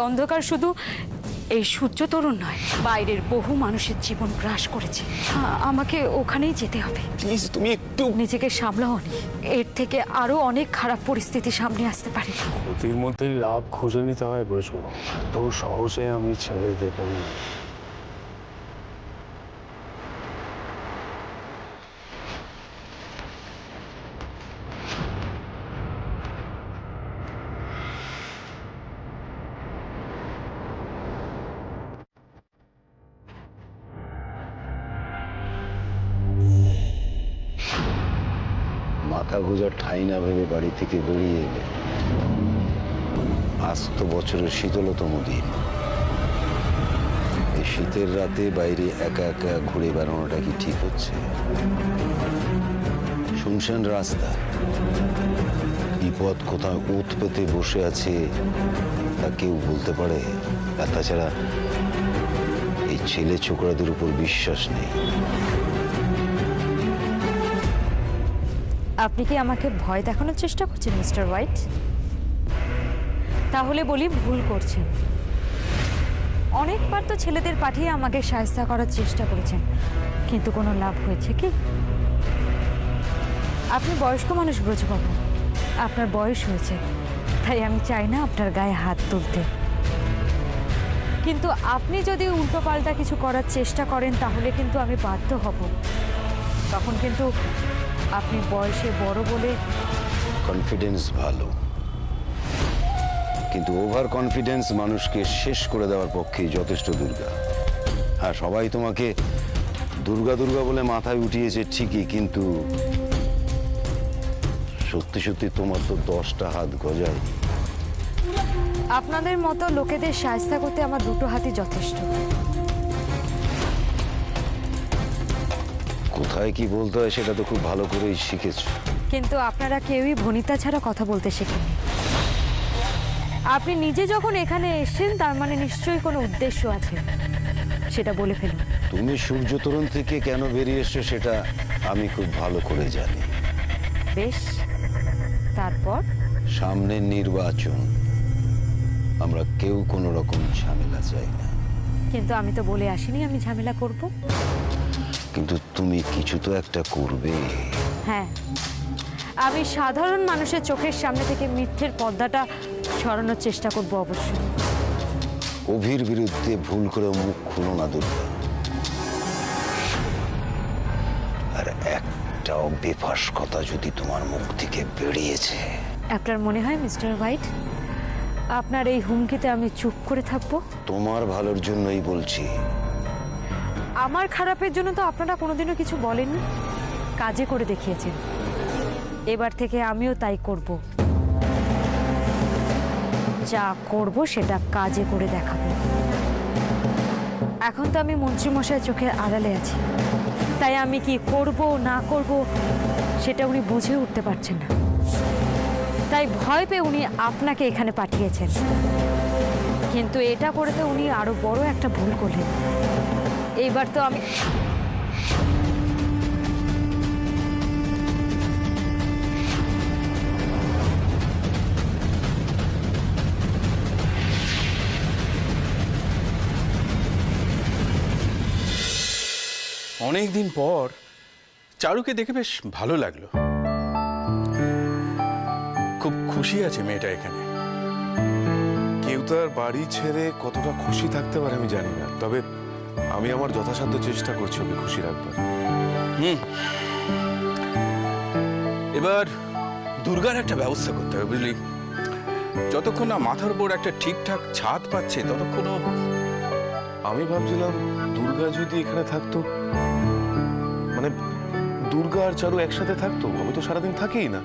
অন্ধকার শুধু এই সূর্য তরুণ নয়, বাইরের বহু মানুষের জীবন গ্রাস করেছে। আমাকে ওখানেই যেতে হবে। প্লিজ তুমি একটু নিজেকে সামলাও নি, এর থেকে আরো অনেক খারাপ পরিস্থিতি সামনে আসতে পারে। ক্ষতির মধ্যে লাভ খুঁজে নিতে হয় বুঝবো, তো সহজে আমি ছেড়ে দেবো না। মাথা গোজার ঠাঁই না ভেবে বাড়ি থেকে বেরিয়ে এলে। আজ তো বছরের শীতলতম দিন। এই শীতের রাতে বাইরে একা একা ঘুরে বেড়ানোটা কি ঠিক হচ্ছে? শুনশান রাস্তা, বিপদ কোথাও ওত পেতে বসে আছে তা কেউ বলতে পারে? আর তাছাড়া এই ছেলে ছোকরাদের উপর বিশ্বাস নেই। আপনি কি আমাকে ভয় দেখানোর চেষ্টা করছেন মিস্টার হোয়াইট? তাহলে বলি ভুল করছেন। অনেকবার তো ছেলেদের পাঠিয়ে আমাকে সাহায্য করার চেষ্টা করেছেন, কিন্তু কোনো লাভ হয়েছে কি? আপনি বয়স্ক মানুষ ব্রজবাবু, আপনার বয়স হয়েছে, তাই আমি চাই না আপনার গায়ে হাত তুলতে। কিন্তু আপনি যদি উল্টোপাল্টা কিছু করার চেষ্টা করেন তাহলে কিন্তু আমি বাধ্য হব। তখন কিন্তু আপনি বয়সে বড় বলে। কনফিডেন্স ভালো, কিন্তু ওভার কনফিডেন্স মানুষকে শেষ করে দেওয়ার পক্ষেই যথেষ্ট। দুর্গা, হ্যাঁ, সবাই তোমাকে দুর্গা দুর্গা বলে মাথায় উঠিয়েছে ঠিকই, কিন্তু সত্যি সত্যি তোমার তো 10টা হাত গজায়। আপনাদের মতো লোকেদের সাহায্য করতে আমার দুটো হাতই যথেষ্ট। কোথায় কি বলতে হয় সেটা তো খুব ভালো করেই শিখেছো। কিন্তু আপনারা কেউই ভনিতা ছাড়া কথা বলতে শেখেননি। আপনি নিজে যখন এখানে এসেছেন তার মানে নিশ্চয়ই কোনো উদ্দেশ্য আছে, সেটা বলে ফেলুন। তুমি সূর্যতরণ থেকে কেন বেরিয়ে এসছো সেটা আমি খুব ভালো করে জানি। বেশ, তারপর? সামনে নির্বাচন, আমরা কেউ কোনো রকম ঝামেলা চাই না। কিন্তু আমি তো বলে আসিনি আমি ঝামেলা করব। কিন্তু তুমি কিছু তো একটা করবে। হ্যাঁ, আমি সাধারণ মানুষের চোখের সামনে থেকে মিথ্যের পর্দাটা সরানোর চেষ্টা করব অবশ্যই। অভির বিরুদ্ধে ভুল করে মুখ খুলো না দুর্গা। আর একটাও বেফাস কথা যদি তোমার মুখ থেকে বেরিয়েছে। আপনার মনে হয় মিস্টার হোয়াইট আপনার এই হুমকিতে আমি চুপ করে থাকবো? তোমার ভালোর জন্যই বলছি। আমার খারাপের জন্য তো আপনারা কোনোদিনও কিছু বলেননি, কাজে করে দেখিয়েছেন। এবার থেকে আমিও তাই করব। যা করব সেটা কাজে করে দেখাবো। এখন তো আমি মন্ত্রীমশাই চোখের আড়ালে আছি, তাই আমি কি করব না করব সেটা উনি বুঝে উঠতে পারছেন না। তাই ভয় পেয়ে উনি আপনাকে এখানে পাঠিয়েছেন, কিন্তু এটা করে তো উনি আরো বড় একটা ভুল করলেন। এইবার তো আমি অনেকদিন পর চারুকে দেখে বেশ ভালো লাগলো। খুব খুশি আছে মেয়েটা এখানে। কেউ তার বাড়ি ছেড়ে কতটা খুশি থাকতে পারে আমি জানি না, তবে আমি আমার যথাসাধ্য চেষ্টা করছি ওকে খুশি রাখবার। এবার দুর্গার একটা ব্যবস্থা করতে হবে, বুঝলি? যতক্ষণ না মাথার উপর একটা ঠিকঠাক ছাদ পাচ্ছে ততক্ষণও। আমি ভাবছিলাম দুর্গা যদি এখানে থাকতো, মানে দুর্গা আর চারু একসাথে থাকতো, আমি তো সারাদিন থাকিই না,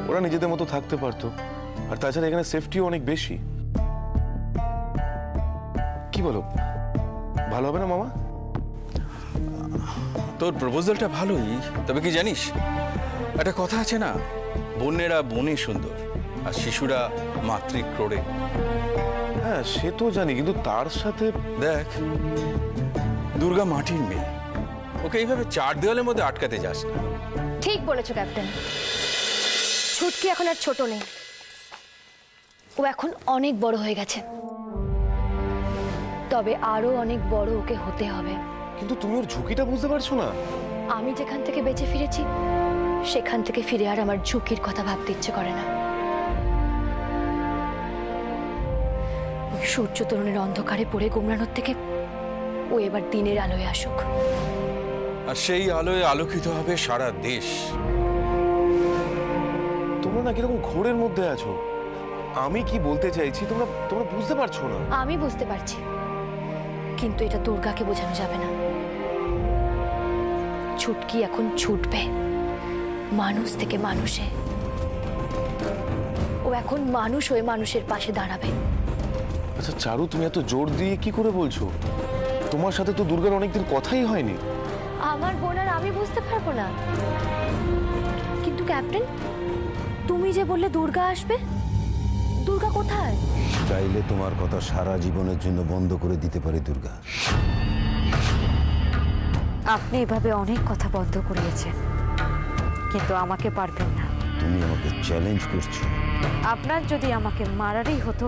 ওরা নিজেদের মতো থাকতে পারতো। আর তাছাড়া এখানে সেফটিও অনেক বেশি। কি বলো, ভালো হবে না মামা? তোর প্রপোজালটা ভালোই, তবে কি জানিস, একটা কথা আছে না, বন্যেরা বনে সুন্দর আর শিশুরা মাতৃক্রোড়ে। হ্যাঁ, সে তো জানি, কিন্তু তার সাথে দেখ, দুর্গা মাটির মেয়ে, ওকে এইভাবে চার দেওয়ালের মধ্যে আটকাতে যাস না। ঠিক বলেছো ক্যাপ্টেন। ছুটকি এখন আর ছোট নেই, ও এখন অনেক বড় হয়ে গেছে। তবে আরো অনেক বড় ওকে হতে হবে। কিন্তু তুমি ওর ঝুঁকিটা বুঝতে পারছো না? আমি যেখান থেকে বেঁচে ফিরেছি সেখান থেকে ফিরে আর আমার ঝুঁকির কথা ভাবতে ইচ্ছে করে না। ওই সূর্য তরুণের অন্ধকারে পড়ে গুমরানোর থেকে ও এবার দিনের আলোয় আসুক। আর সেই আলোয় আলোকিত হবে সারা দেশ। তোমরা না কিরকম ঘোরের মধ্যে আছো। আমি কি বলতে চাইছি তোমরা তোমরা বুঝতে পারছো না। আমি বুঝতে পারছি, কিন্তু এটা দুর্গাকে বোঝানো যাবে না। ছুটকি এখন ছুটবে মানুষ থেকে মানুষে। ও এখন মানুষ হয়ে মানুষের পাশে দাঁড়াবে। আচ্ছা চারু, তুমি এত জোর দিয়ে কি করে বলছো? তোমার সাথে তো দুর্গার অনেকদিন কথাই হয়নি। আমার বোন আর আমি বুঝতে পারবো না, কিন্তু ক্যাপ্টেন তুমি যে বললে দুর্গা আসবে, দুর্গা কোথায়? চাইলে তোমার কথা সারা জীবনের জন্য বন্ধ করে দিতে পারে দুর্গা। আপনি এভাবে অনেক কথা বন্ধ করিয়েছেন, কিন্তু আমাকে পারবেন না। তুমি আমাকে চ্যালেঞ্জ করছো? আপনার যদি আমাকে মারারই হতো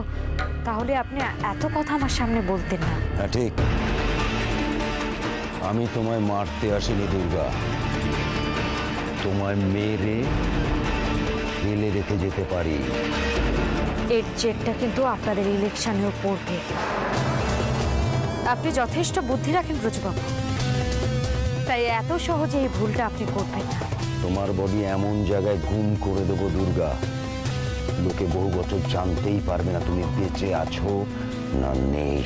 তাহলে আপনি এত কথা আমার সামনে বলতেন না। হ্যাঁ ঠিক, আমি তোমায় মারতে আসিনি দুর্গা, তোমায় মেরে ফেলে রেখে যেতে পারি। এর জেটটা কিন্তু আপনাদের ইলেকশনেও পড়বে। আপনি যথেষ্ট বুদ্ধি রাখেন ব্রজবাবু, তাই এত সহজে এই ভুলটা আপনি করবেন না। তোমার বডি এমন জায়গায় গুম করে দেবো দুর্গা, লোকে বহু বছর জানতেই পারবে না তুমি বেঁচে আছো না নেই।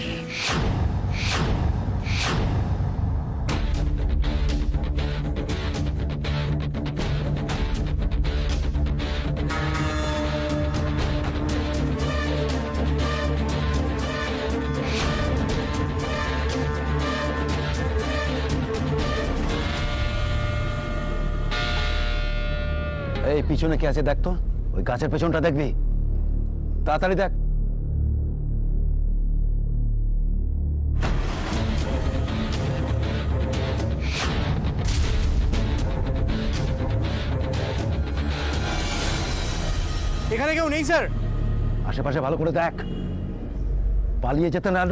এই পিছনে কে আছে দেখ তো, ওই গাছের পেছনটা দেখবি, তাড়াতাড়ি দেখ। এখানে কেউ নেই স্যার। আশেপাশে ভালো করে দেখ, পালিয়ে যেতে না।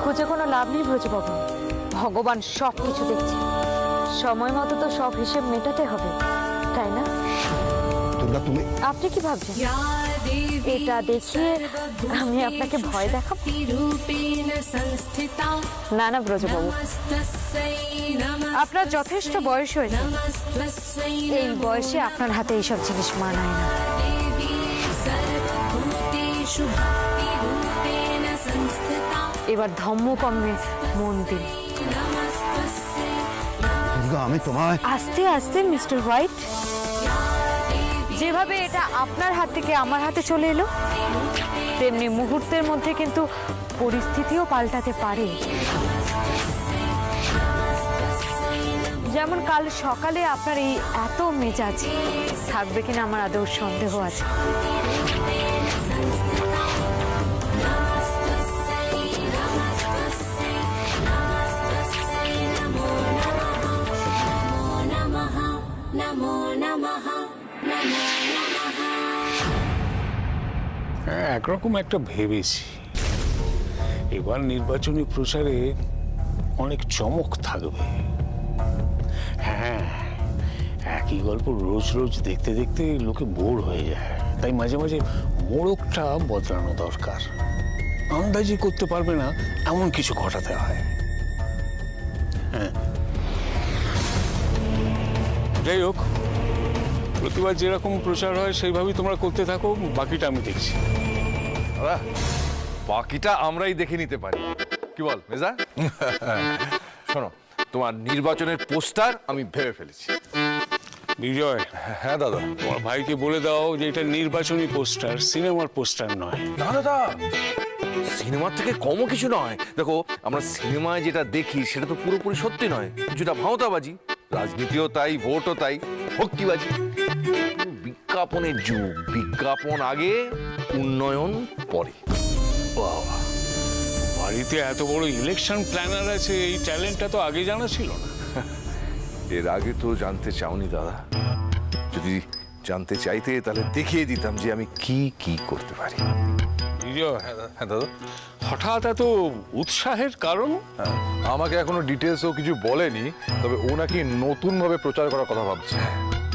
খুঁজে কোনো লাভ নেই ব্রজবাবু, ভগবান সব কিছু দেখছে। সময় মতো তো সব হিসেব মেটাতে হবে, তাই না? দুর্গা তুমি আপনি কি ভাবছেন এটা দেখিয়ে আমি আপনাকে ভয় দেখাবো? না না ব্রজবাবু, আপনার যথেষ্ট বয়স হয়েছে, এই বয়সে আপনার হাতে এইসব জিনিস মানায় না। এবার ধম্মকম্মে মন দিন। দুর্গা আমি তোমায় আস্তে আস্তে মিস্টার হোয়াইট, যেভাবে এটা আপনার হাত থেকে আমার হাতে চলে এলো, তেমনি মুহূর্তের মধ্যে কিন্তু পরিস্থিতিও পাল্টাতে পারে। যেমন কাল সকালে আপনার এই এত মেজাজ থাকবে কিনা আমার আদৌ সন্দেহ আছে। হ্যাঁ, একরকম একটা ভেবেছি এবার নির্বাচনী প্রচারে অনেক চমক থাকবে। হ্যাঁ, একই গল্প রোজ রোজ দেখতে দেখতে লোকে বোর হয়ে যায়, তাই মাঝে মাঝে মোড়কটা বদলানো দরকার। আন্দাজি করতে পারবে না এমন কিছু ঘটাতে হয়। হ্যাঁ, যাই হোক, প্রতিবার যেরকম প্রচার হয় সেইভাবেই তোমরা করতে থাকো, বাকিটা আমি দেখছি। দাদা, বাকিটা আমরাই দেখে নিতে পারি, কি বল মেজা? শোনো, তোমার নির্বাচনের পোস্টার আমি ভেবে ফেলেছি। বিজয়, হ্যাঁ দাদা। তোমার ভাইকে বলে দাও যে এটা নির্বাচনী পোস্টার, সিনেমার পোস্টার নয়। না দাদা, সিনেমার থেকে কমও কিছু নয়। দেখো, আমরা সিনেমায় যেটা দেখি সেটা তো পুরোপুরি সত্যি নয়, কিছুটা ভাওতাবাজি। রাজনীতিও তাই, ভোটও তাই, ভক্তিবাজি। বিজ্ঞাপনের যুগ, বিজ্ঞাপন আগে, উন্নয়ন পরে। বাবা, বাড়িতে এত বড় ইলেকশন প্ল্যানার আছে, এই ট্যালেন্টটা তো আগে জানা ছিল না। এর আগে তো জানতে চাওনি দাদা। যদি জানতে চাইতে তাহলে দেখিয়ে দিতাম যে আমি কি কি করতে পারি। বিজয়, হ্যাঁ দাদা। হঠাৎ এত উৎসাহের কারণ? হ্যাঁ, আমাকে এখনো ডিটেলসও কিছু বলেনি, তবে ও নাকি নতুন ভাবে প্রচার করার কথা ভাবছে।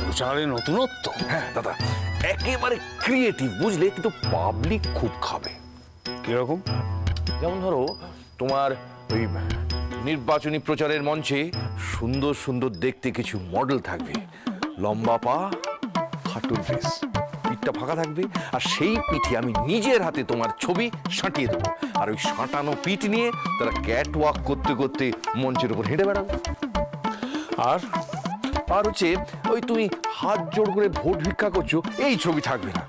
প্রচারে নতুনত্ব? হ্যাঁ দাদা, একেবারে ক্রিয়েটিভ বুঝলে, কিন্তু পাবলিক খুব খাবে। কিরকম? যেমন ধরো তোমার ওই নির্বাচনী প্রচারের মঞ্চে সুন্দর সুন্দর দেখতে কিছু মডেল থাকবে, লম্বা পা, খাটুর ফেস, পিঠটা ফাঁকা থাকবে, আর সেই পিঠে আমি নিজের হাতে তোমার ছবি সাঁটিয়ে দেবো, আর ওই সাঁটানো পিঠ নিয়ে তারা ক্যাট ওয়াক করতে করতে মঞ্চের উপর হেঁটে বেড়াবে। আর আর হচ্ছে ওই তুমি হাত জোড় করে ভোট ভিক্ষা করছো, এই ছবি থাকবে না।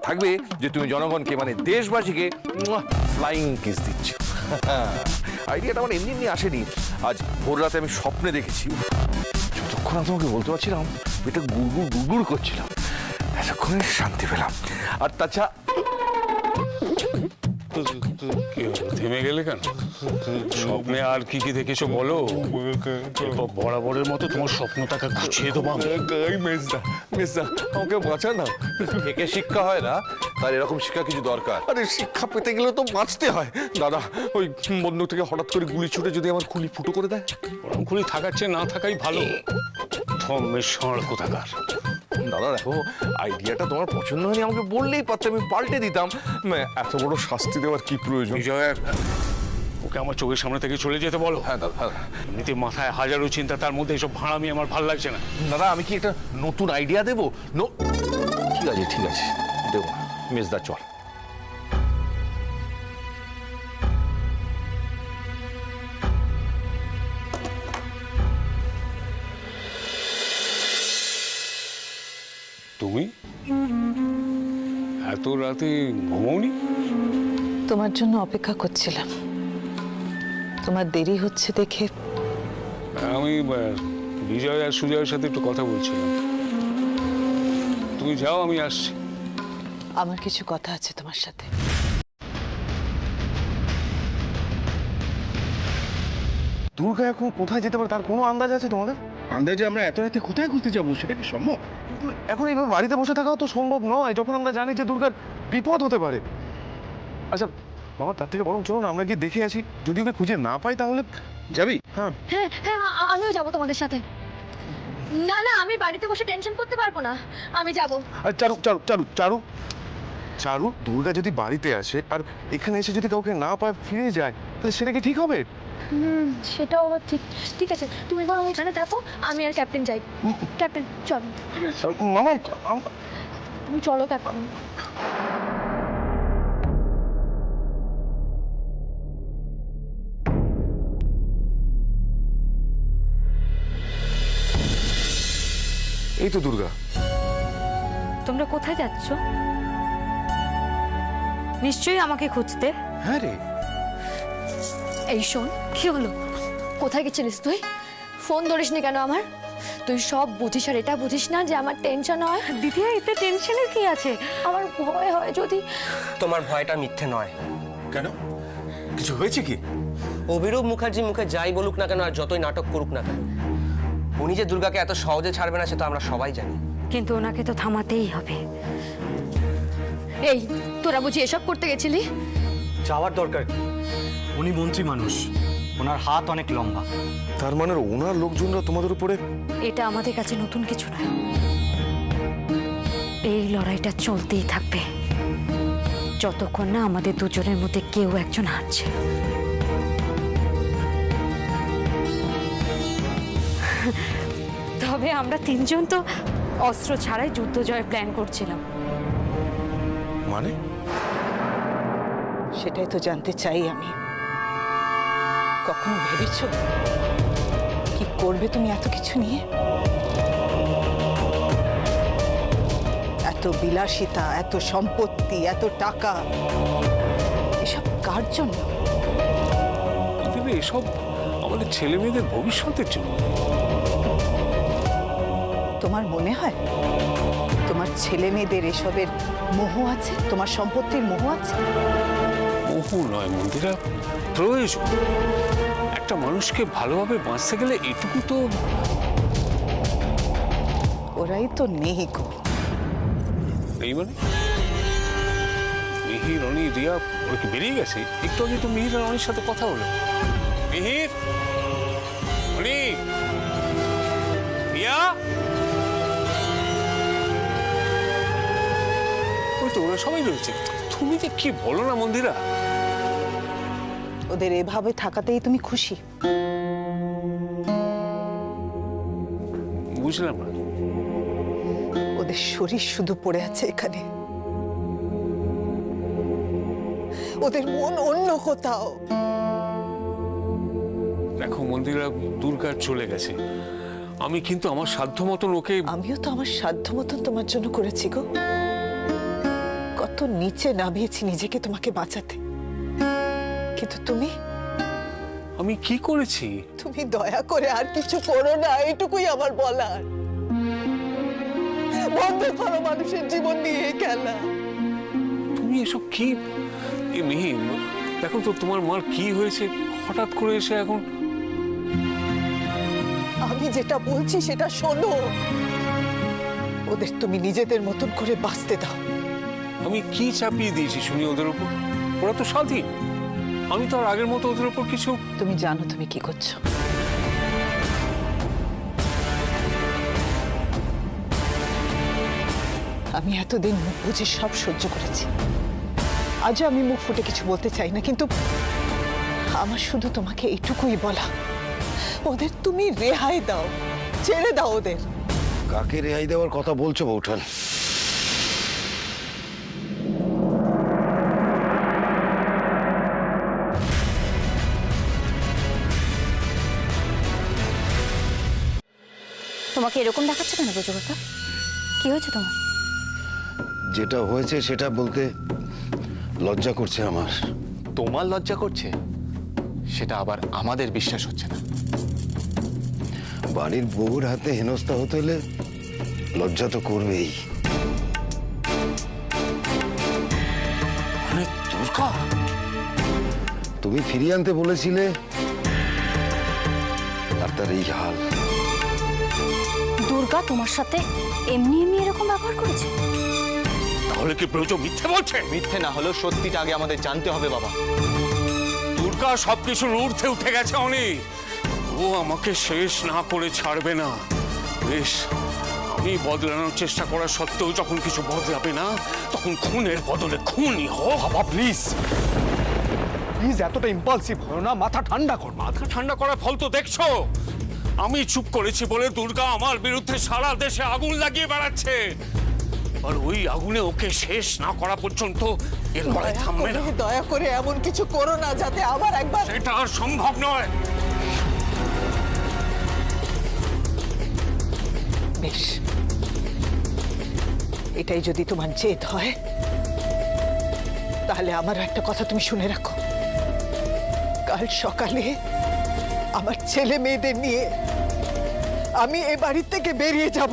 থাকবে যে তুমি জনগণকে মানে দেশবাসীকে ফ্লাইং কিস দিচ্ছ। আইডিয়াটা আমার এমনি এমনি আসেনি। আজ ভোর রাতে আমি স্বপ্নে দেখেছি, যতক্ষণ আমি তোমাকে বলতে পারছিলাম এটা গুড়গুড় গুড়গুড় করছিলাম, এতক্ষণে শান্তি পেলাম। আর তাছাড়া কি হলো, থেমে গেলে কেন? স্বপ্নে আর কি কি দেখেছো বলো। এরপর বরাবরের মতো তোমার স্বপ্নটাকে গুছিয়ে দেবো আমি। মিস্টার আমাকে বাঁচা না। থেকে শিক্ষা হয় না, তার এরকম শিক্ষা কিছু দরকার। আরে শিক্ষা পেতে গেলে তো বাঁচতে হয় দাদা। ওই বন্ধুক থেকে হঠাৎ করে গুলি ছুটে যদি আমার খুলি ফুটো করে দেয়। ওরকম খুলি থাকার চেয়ে না থাকাই ভালো। ধর্মের ষাঁড় কোথাকার। দাদা দেখো, আইডিয়াটা তোমার পছন্দ হয়নি, আমাকে বললেই পারতে, আমি পাল্টে দিতাম। এত বড় শাস্তি দেওয়ার কি প্রয়োজন? বিজয়ের ওকে আমার চোখের সামনে থেকে চলে যেতে বলো। হ্যাঁ দাদা, হ্যাঁ এমনিতে মাথায় হাজারো চিন্তা, তার মধ্যে এসব ভাড়ামি আমার ভাল লাগছে না। দাদা, আমি কি একটা নতুন আইডিয়া দেবো? ঠিক আছে ঠিক আছে, দেবো না। মেজদা চল। তুমি এত রাতে ঘুমোনি? তোমার জন্য অপেক্ষা করছিলাম, তোমার দেরি হচ্ছে দেখে। আমি বিজয় আর সুজয়ের সাথে একটু কথা বলছিলাম। তুমি যাও, আমি আসছি। আমার কিছু কথা আছে তোমার সাথে। দুর্গা এখন কোথায় যেতে পারে তার কোনো আন্দাজ আছে তোমাদের? আন্দাজে আমরা এত রাতে কোথায় ঘুরতে যাবো, সেটা কি সম্ভব? এখন এইভাবে বাড়িতে বসে থাকাও তো সম্ভব নয়, যখন আমরা জানি যে দুর্গার বিপদ হতে পারে। আচ্ছা বাবা, তার থেকে বরং চলুন আমরা গিয়ে দেখে আসি, যদি ওকে খুঁজে না পাই তাহলে। যাবি? হ্যাঁ হ্যাঁ হ্যাঁ, আমিও যাবো তোমাদের সাথে। না না, আমি বাড়িতে বসে টেনশন করতে পারবো না, আমি যাবো। আর চারু চারু চারু চারু চারু দুর্গা যদি বাড়িতে আসে আর এখানে এসে যদি কাউকে না পায় ফিরে যায়, তাহলে সেটা কি ঠিক হবে? সেটাও আবার ঠিক। ঠিক আছে, তুমি বরং এখানে দেখো, আমি আর ক্যাপ্টেন যাই। ক্যাপ্টেন চলো। মামা তুমি চলো ক্যাপ্টেন। এই তো দুর্গা। তোমরা কোথায় যাচ্ছ? নিশ্চয়ই আমাকে খুঁজতে। হ্যাঁ রে, এই শোন, কি হলো? কোথায় গেছিলিস তুই? ফোন ধরিসনি কেন আমার? তুই সব বুঝিস আর এটা বুঝিস না যে আমার টেনশন হয়? দিদি, এতে টেনশনের কি আছে? আমার ভয় হয় যদি। তোমার ভয়টা মিথ্যে নয়। কেন? কিছু হয়েছে কি? অভিরূপ মুখার্জি মুখে যাই বলুক না কেন আর যতই নাটক করুক না কেন, উনি যে দুর্গাকে এত সহজে ছাড়বে না সেটা আমরা সবাই জানি। কিন্তু ওনাকে তো থামাতেই হবে। এই তোরা বুঝি এসব করতে গেছিলি? যাওয়ার দরকার কি? উনি মন্ত্রী মানুষ, ওনার হাত অনেক লম্বা। তার মানে ওনার লোকজনরা তোমাদের উপরে? এটা আমাদের কাছে নতুন কিছু নয়। এই লড়াইটা চলতেই থাকবে যতক্ষণ না আমাদের দুজনের মধ্যে কেউ একজন হারছে। তবে আমরা তিনজন তো অস্ত্র ছাড়াই যুদ্ধ জয়ের প্ল্যান করছিলাম। মানে? সেটাই তো জানতে চাই আমি। কখনো ভেবেছো কি করবে তুমি এত কিছু নিয়ে? এত বিলাসিতা, এত সম্পত্তি, এত টাকা, এসব কার জন্য? দিদি, এসব আমাদের ছেলে মেয়েদের ভবিষ্যতের জন্য। তোমার মনে হয় তোমার ছেলে মেয়েদের এসবের মোহ আছে? তোমার সম্পত্তির মোহ আছে? বহু নয় মন্দিরা, প্রয়োজন। একটা মানুষকে ভালোভাবে বাঁচতে গেলে এটুকু তো ওরাই তো নেই গো। এই মানে মিহির, রনি, রিয়া ওরা কি বেরিয়ে গেছে? একটু আগে তো মিহির আর রনির সাথে কথা হলো। মিহির, রনি, রিয়া, ওই তো ওরা সবাই রয়েছে। তুমি যে কি বলো না মন্দিরা। ওদের এভাবে থাকাতেই তুমি খুশি? বুঝলাম না। ওদের শরীর শুধু পড়ে আছে এখানে, ওদের মন অন্য কোথাও। দেখো মন্দিরা, দুর্গা চলে গেছে, আমি কিন্তু আমার সাধ্য মতন ওকে। আমিও তো আমার সাধ্য মতন তোমার জন্য করেছি গো। কত নিচে নামিয়েছি নিজেকে তোমাকে বাঁচাতে, কিন্তু আমি কি করেছি? তুমি দয়া করে আর কিছু করো না, এটুকুই আমার বলার। বন্ধ করো মানুষের জীবন নিয়ে খেলা। তুমি এসব কি? মিহি, দেখো তো তোমার মার কি হয়েছে হঠাৎ করে এসে এখন। আমি যেটা বলছি সেটা শোনো। ওদের তুমি নিজেদের মতন করে বাঁচতে দাও। আমি কি চাপিয়ে দিয়েছি শুনি ওদের উপর? ওরা তো স্বাধীন, আমি তো আর আগের মতো ওদের উপর কিছু। তুমি জানো তুমি কি করছো। আমি এতদিন মুখ বুঝে সব সহ্য করেছি, আজও আমি মুখ ফুটে কিছু বলতে চাই না, কিন্তু আমার শুধু তোমাকে এইটুকুই বলা, ওদের তুমি রেহাই দাও, ছেড়ে দাও ওদের। কাকে রেহাই দেওয়ার কথা বলছো বৌঠান? তোমাকে এরকম দেখাচ্ছে কেন বুঝো কাকা? কি হয়েছে তোমার? যেটা হয়েছে সেটা বলতে লজ্জা করছে আমার। তোমার লজ্জা করছে? সেটা আবার আমাদের বিশ্বাস হচ্ছে না। বাড়ির বউর হাতে হেনস্থা হতে হলে লজ্জা তো করবেই। মানে দুর্গা, তুমি ফিরিয়ে আনতে বলেছিলে আর তার এই হাল। দুর্গা তোমার সাথে এমনি এমনি এরকম ব্যবহার করেছে? তাহলে কি ব্রজ মিথ্যে বলছে? মিথ্যে না হলেও সত্যিটা আগে আমাদের জানতে হবে বাবা। দুর্গা সবকিছুর ঊর্ধ্বে উঠে গেছে অনেক। ও আমাকে শেষ না করে ছাড়বে না। বেশ, আমি বদলানোর চেষ্টা করা সত্ত্বেও যখন কিছু বদলাবে না, তখন খুনের বদলে খুনই হোক। বাবা প্লিজ, প্লিজ এতটা ইম্পালসিভ হও না, মাথা ঠান্ডা কর। মাথা ঠান্ডা করার ফল তো দেখছো। আমি চুপ করেছি বলে দুর্গা আমার বিরুদ্ধে সারা দেশে আগুন লাগিয়ে বেড়াচ্ছে, আর ওই আগুনে ওকে শেষ না করা পর্যন্ত এর লড়াই থামবে না। দয়া করে এমন কিছু করো না যাতে আবার একবার। সেটা আর সম্ভব নয়। বেশ, এটাই যদি তোমার জেদ হয়, তাহলে আমার একটা কথা তুমি শুনে রাখো। কাল সকালে আমার ছেলে মেয়েদের নিয়ে আমি এ বাড়ি থেকে বেরিয়ে যাব।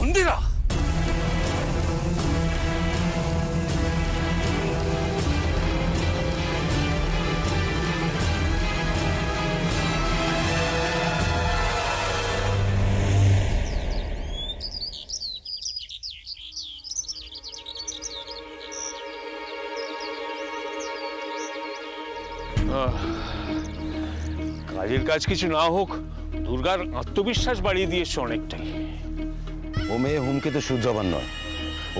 মন্দিরা, কাজের কাজ কিছু না হোক, দুর্গার আত্মবিশ্বাস বাড়িয়ে দিয়েছে অনেকটাই। ও মেয়ে হুমকি তো সূর্যবান নয়,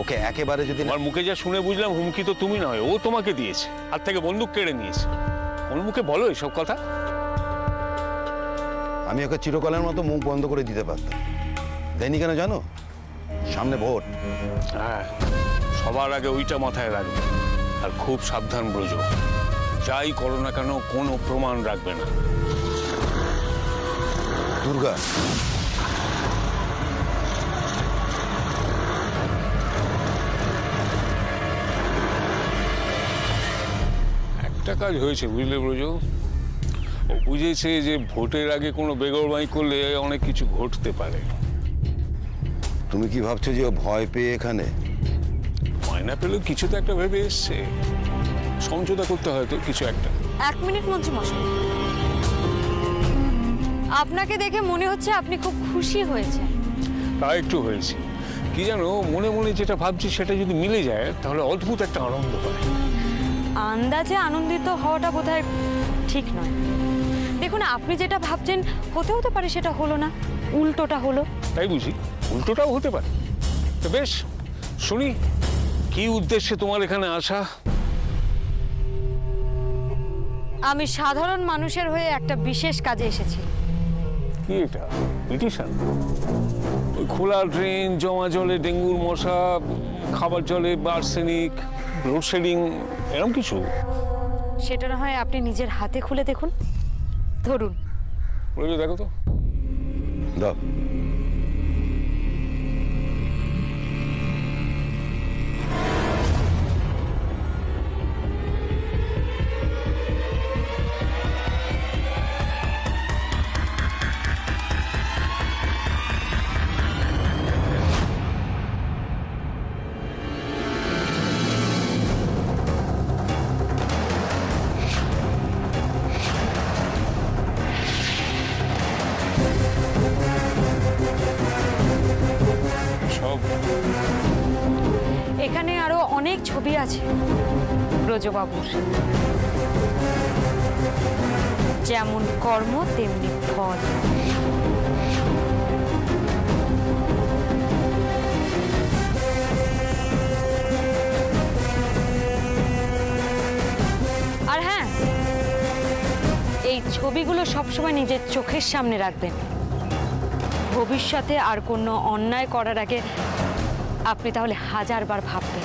ওকে একেবারে যদি আমার মুখে যা শুনে বুঝলাম হুমকি তো তুমি নয়, ও তোমাকে দিয়েছে, হাত থেকে বন্দুক কেড়ে নিয়েছে। ওর মুখে বলো এসব কথা? আমি ওকে চিরকালের মতো মুখ বন্ধ করে দিতে পারতাম। দেয়নি কেন জানো? সামনে ভোট। হ্যাঁ, সবার আগে ওইটা মাথায় রাখবে। আর খুব সাবধান ব্রজ, যাই করো না কেন কোনো প্রমাণ রাখবে না। দুর্গা, একটা কাজ হয়েছে বুঝলে ব্রজ, ও বুঝেছে যে ভোটের আগে কোনো বেগরবাই করলে অনেক কিছু ঘটতে পারে। তুমি কি ভাবছো যে ও ভয় পেয়ে এখানে? মায়না পেলেও কিছু তো একটা ভেবে এসছে, সমঝোতা করতে হয় তো কিছু একটা। 1 মিনিট মন্ত্রী মশাই, আপনাকে দেখে মনে হচ্ছে আপনি খুব খুশি হয়েছেন। তা একটু হয়েছে। কি জানো, মনে মনে যেটা ভাবছি সেটা যদি মিলে যায় তাহলে অদ্ভুত একটা আনন্দ হয়। আন্দাজে আনন্দিত হওয়াটা বোধহয় ঠিক নয়। দেখুন, আপনি যেটা ভাবছেন হতে পারে সেটা হলো না, উল্টোটা হলো। তাই বুঝি? উল্টোটাও হতে পারে। তো বেশ, শুনি কি উদ্দেশ্যে তোমার এখানে আসা। আমি সাধারণ মানুষের হয়ে একটা বিশেষ কাজে এসেছি। কি এটা? পিটিশন? ওই খোলা ড্রেন, জমা জলে ডেঙ্গুর মশা, খাবার জলে আর্সেনিক, লোডশেডিং, এরকম কিছু? সেটা না হয় আপনি নিজের হাতে খুলে দেখুন। ধরুন, দেখো তো। দাও। সব এখানে আরো অনেক ছবি আছে ব্রজবাবুর। যেমন কর্ম তেমনি ফল। আর হ্যাঁ, এই ছবিগুলো সবসময় নিজের চোখের সামনে রাখবেন। ভবিষ্যতে আর কোনো অন্যায় করার আগে আপনি তাহলে হাজারবার ভাববেন।